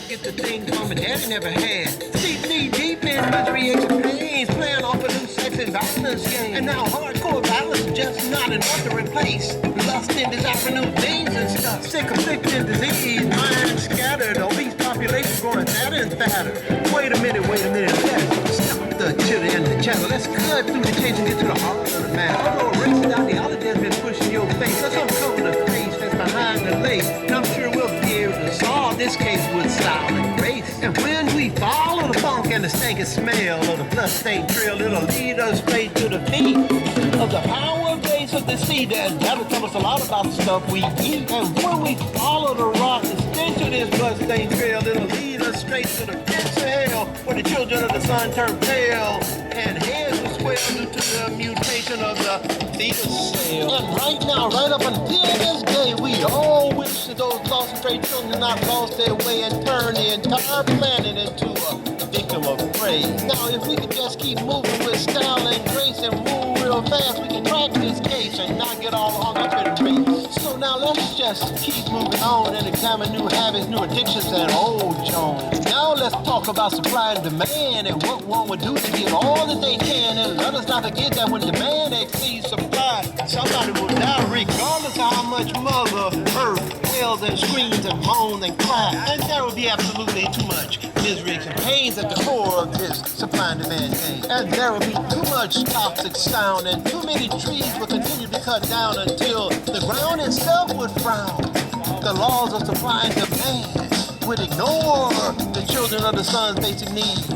get the things mom and daddy never had. See me deep in misery, aches and pains, playing off a new sex and violence game. And now hardcore violence is just not enough to replace lust and desire for new things and stuff. Sick, afflicted, disease, mind scattered, obese population growing fatter and fatter. Wait a minute, let's stop the chitter and the chatter. Let's cut through the chase and get to the heart of the matter. Although racist ideology has been pushing your face, let's uncover the face that's behind the lace. And I'm sure we'll be able to solve this case with style and grace. And when we follow the funk and the stinking smell of the blood-stained trail, it'll lead us straight to the feet of the power base of the seed. And that'll tell us a lot about the stuff we eat. And when we follow the rotten stench of this blood-stained trail, it'll lead us straight to the pits of hell, where the children of the sun turn pale and heads will swell due to the mutation of the fetus cell. And right now, right up until this day, we all wish that those lost and stray children had not lost their way and turned the entire planet into a victim of prey. Now, if we could just keep moving with style and grace and move real fast, we can crack this case and not get all hung up in the race. So now let's just keep moving on and examine new habits, new addictions, and old Jones. Now let's talk about supply and demand and what one would do to get all that they can. And let us not forget that when demand exceeds supply, somebody will die regardless of how much Mother Earth wails and screams and moans and cries. And there will be absolutely too much misery and pains at the core of this supply and demand game. And there will be too much toxic sound and too many trees will continue to be cut down until the ground itself would frown. The laws of supply and demand would ignore the children of the sun's basic needs.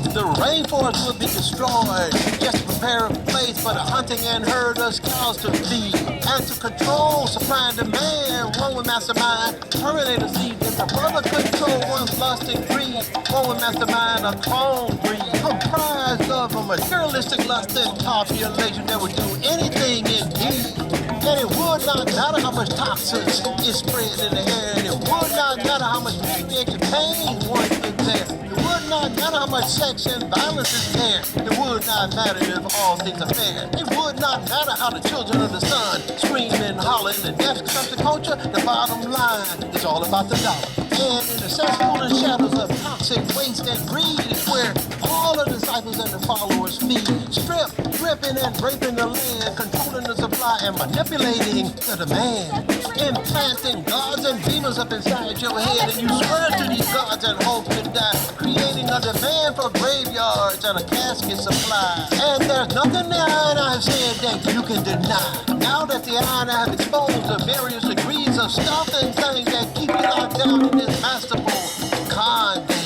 The rainforest would be destroyed just to prepare a place for the hunting and herders cows to feed. And to control supply and demand, one would mastermind terminate a seed that the brother control one's lust and greed. One would mastermind a clone breed comprised of a materialistic lust and population that would do anything indeed. And it would not matter how much toxins is spread in the air, and it would not matter how much misery and pain one could bear. It would not matter how much sex and violence is there. It would not matter if all things are fair. It would not matter how the children of the sun scream and holler in the death of the culture. The bottom line is all about the dollar. And in the cesspool and shadows of toxic waste and greed is where all the disciples and the followers feed. Strip, ripping and raping the land, controlling the supply and manipulating the demand. Implanting gods and demons up inside your head, and you swear to these gods and hope to die, creating a demand for graveyards and a casket supply. And there's nothing the I have said that you can deny. Now that the I have exposed the various degrees of stuff and things that keep you locked down in this masterful con game.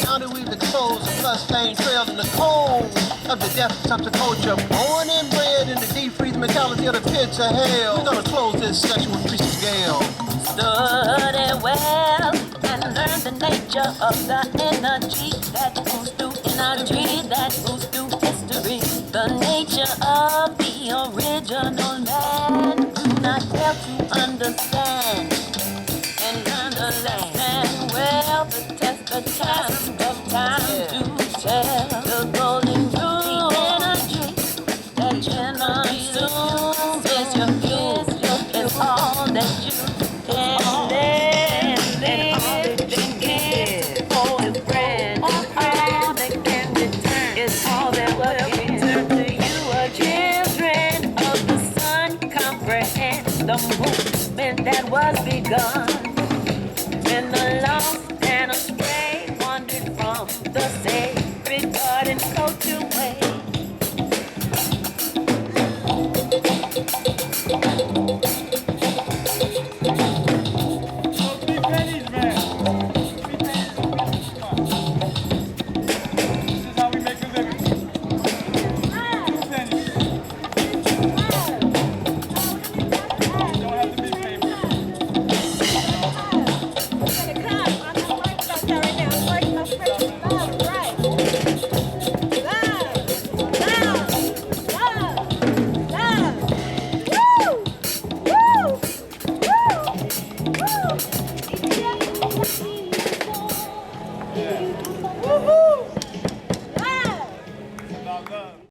Now that we've exposed the blood-stained trail in the cold of the depths of the culture, born and bred in the deep-freeze mentality of the pits of hell, we're gonna close this session with Priestess Gale. Study well and learn the nature of the energy that moves through energy, that moves through history. The nature of the original man do not help you understand and understand well the test of time to tell. The golden rule, the energy that generates is your gift, is all that you can live, and all that you give. Oh, it's bread, all that can return is all that will return to you. Children of the sun, comprehend the movement that was begun.